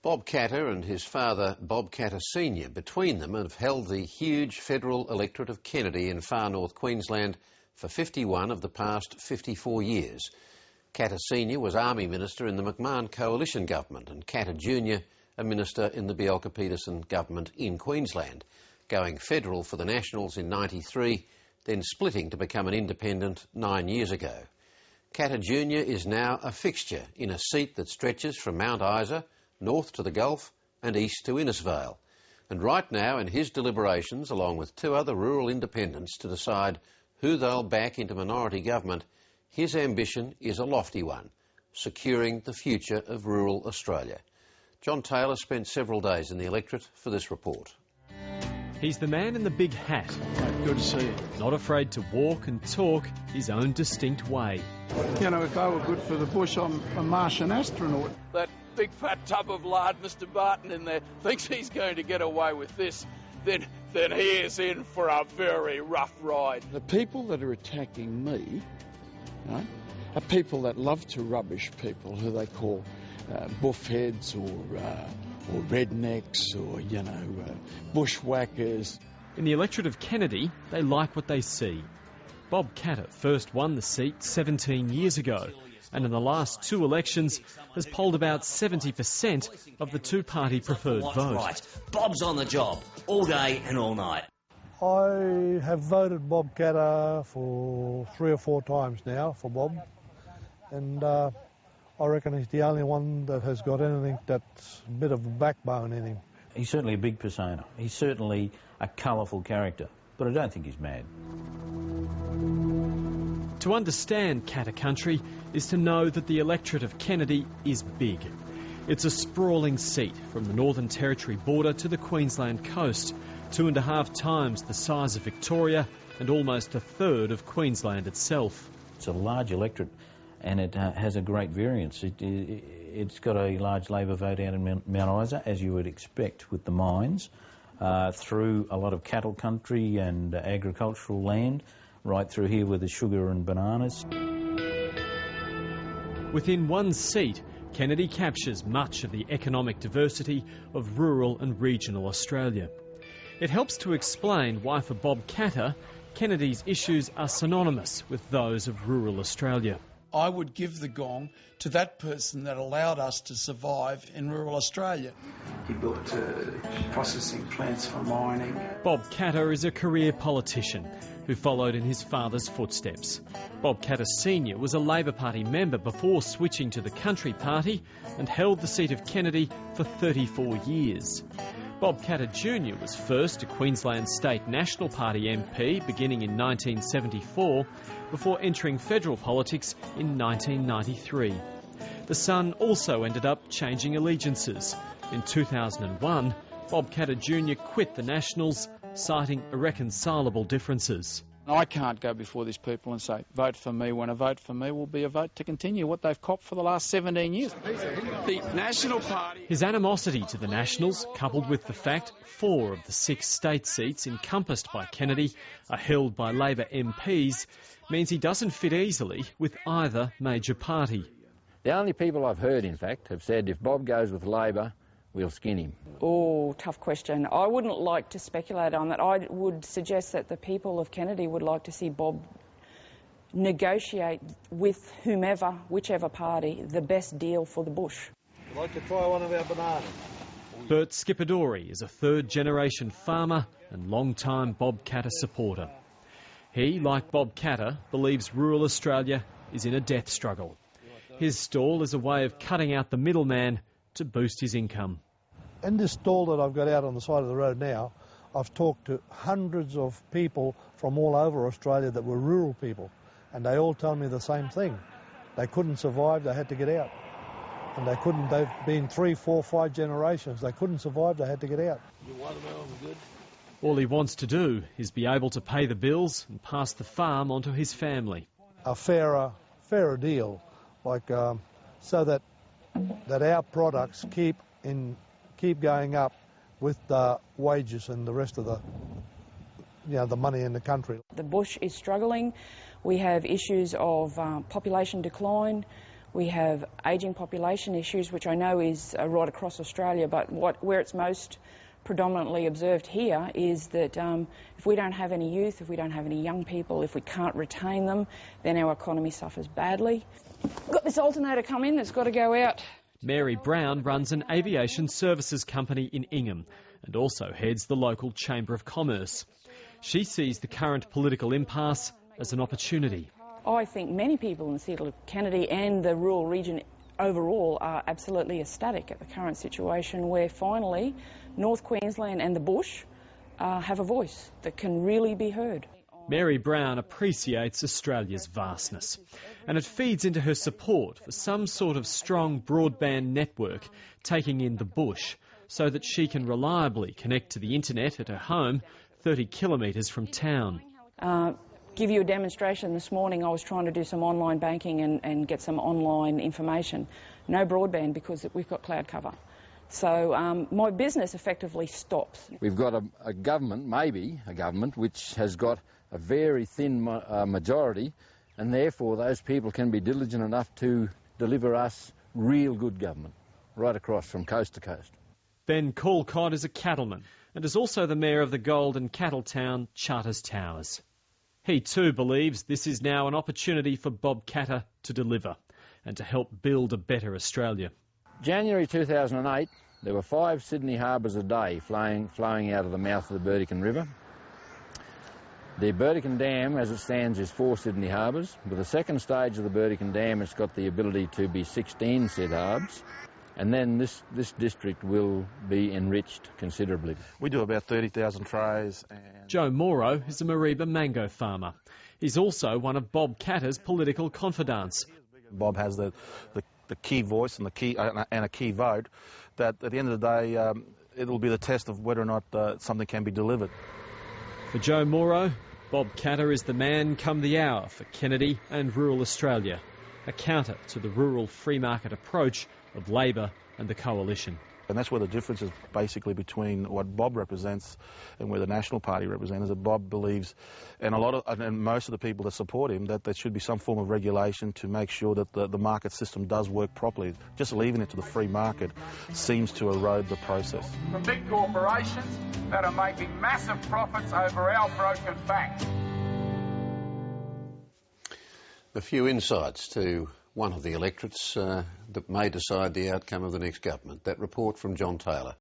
Bob Katter and his father, Bob Katter Sr., between them have held the huge federal electorate of Kennedy in far North Queensland for 51 of the past 54 years. Katter Sr. was Army Minister in the McMahon Coalition government and Katter Jr. a Minister in the Bjelke-Petersen government in Queensland, going federal for the Nationals in '93, then splitting to become an independent 9 years ago. Katter Jr. is now a fixture in a seat that stretches from Mount Isa north to the Gulf and east to Innisfail. And right now in his deliberations, along with two other rural independents to decide who they'll back into minority government, his ambition is a lofty one, securing the future of rural Australia. John Taylor spent several days in the electorate for this report. He's the man in the big hat. Good to see you. Not afraid to walk and talk his own distinct way. You know, if they were good for the bush, I'm a Martian astronaut. That big fat tub of lard Mr Barton in there thinks he's going to get away with this, then he is in for a very rough ride. The people that are attacking me, right, are people that love to rubbish people who they call buffheads or rednecks or, you know, bushwhackers. In the electorate of Kennedy, they like what they see. Bob Katter first won the seat 17 years ago, and in the last two elections has polled about 70% of the two-party preferred vote. Right. Bob's on the job, all day and all night. I have voted Bob Katter for 3 or 4 times now, for Bob, and I reckon he's the only one that has got anything that's a bit of a backbone in him. He's certainly a big persona. He's certainly a colourful character, but I don't think he's mad. To understand Katter country is to know that the electorate of Kennedy is big. It's a sprawling seat from the Northern Territory border to the Queensland coast, 2.5 times the size of Victoria and almost a third of Queensland itself. It's a large electorate and it has a great variance. It's got a large Labor vote out in Mount Isa, as you would expect with the mines, through a lot of cattle country and agricultural land, right through here with the sugar and bananas. Within one seat, Kennedy captures much of the economic diversity of rural and regional Australia. It helps to explain why for Bob Katter, Kennedy's issues are synonymous with those of rural Australia. I would give the gong to that person that allowed us to survive in rural Australia. He built processing plants for mining. Bob Katter is a career politician who followed in his father's footsteps. Bob Katter Sr. was a Labor Party member before switching to the Country Party and held the seat of Kennedy for 34 years. Bob Katter Jr. was first a Queensland State National Party MP beginning in 1974 before entering federal politics in 1993. The son also ended up changing allegiances. In 2001, Bob Katter Jr. quit the Nationals, citing irreconcilable differences. I can't go before these people and say, vote for me, when a vote for me will be a vote to continue what they've copped for the last 17 years. The National Party... His animosity to the Nationals, coupled with the fact 4 of the 6 state seats encompassed by Kennedy are held by Labor MPs, means he doesn't fit easily with either major party. The only people I've heard, in fact, have said if Bob goes with Labor, we'll skin him. Oh, tough question. I wouldn't like to speculate on that. I would suggest that the people of Kennedy would like to see Bob negotiate with whomever, whichever party, the best deal for the bush. I'd like to try one of our bananas. Bert Schiappadori is a third-generation farmer and long-time Bob Katter supporter. He, like Bob Katter, believes rural Australia is in a death struggle. His stall is a way of cutting out the middleman to boost his income. In this stall that I've got out on the side of the road now, I've talked to hundreds of people from all over Australia that were rural people, and they all tell me the same thing. They couldn't survive, they had to get out. And they couldn't, they've been 3, 4, 5 generations. They couldn't survive, they had to get out. Your watermelon's good? All he wants to do is be able to pay the bills and pass the farm on to his family. A fairer deal, like so that our products keep going up with the wages and the rest of the money in the country. The bush is struggling. We have issues of population decline. We have ageing population issues, which I know is right across Australia, but where it's most predominantly observed here is that if we don't have any youth, if we don't have any young people, if we can't retain them, then our economy suffers badly. Got this alternator come in, it's got to go out. Mary Brown runs an aviation services company in Ingham and also heads the local Chamber of Commerce. She sees the current political impasse as an opportunity. I think many people in the city of Kennedy and the rural region overall are absolutely ecstatic at the current situation where finally North Queensland and the bush have a voice that can really be heard. Mary Brown appreciates Australia's vastness, and it feeds into her support for some sort of strong broadband network taking in the bush so that she can reliably connect to the internet at her home 30 kilometres from town. Give you a demonstration this morning. I was trying to do some online banking and get some online information. No broadband because we've got cloud cover. So my business effectively stops. We've got a government, maybe a government, which has got a very thin majority, and therefore those people can be diligent enough to deliver us real good government right across from coast to coast. Ben Callcott is a cattleman and is also the mayor of the gold and cattle town Charters Towers. He too believes this is now an opportunity for Bob Katter to deliver and to help build a better Australia. January 2008, there were 5 Sydney harbours a day flowing out of the mouth of the Burdekin River. The Burdekin Dam, as it stands, is 4 Sydney harbours. With the second stage of the Burdekin Dam, it's got the ability to be 16 said harbours. And then this district will be enriched considerably. We do about 30,000 trays. Joe Moro is a MAREEBA mango farmer. He's also one of Bob Katter's political confidants. Bob has the key voice and a key vote that at the end of the day it'll be the test of whether or not something can be delivered. For Joe Moro, Bob Katter is the man come the hour for Kennedy and rural Australia, a counter to the rural free market approach of Labor and the Coalition. And that's where the difference is basically between what Bob represents and where the National Party represents, is that Bob believes, and most of the people that support him, that there should be some form of regulation to make sure that the market system does work properly. Just leaving it to the free market seems to erode the process. The big corporations that are making massive profits over our broken backs. A few insights to one of the electorates that may decide the outcome of the next government. That report from John Taylor.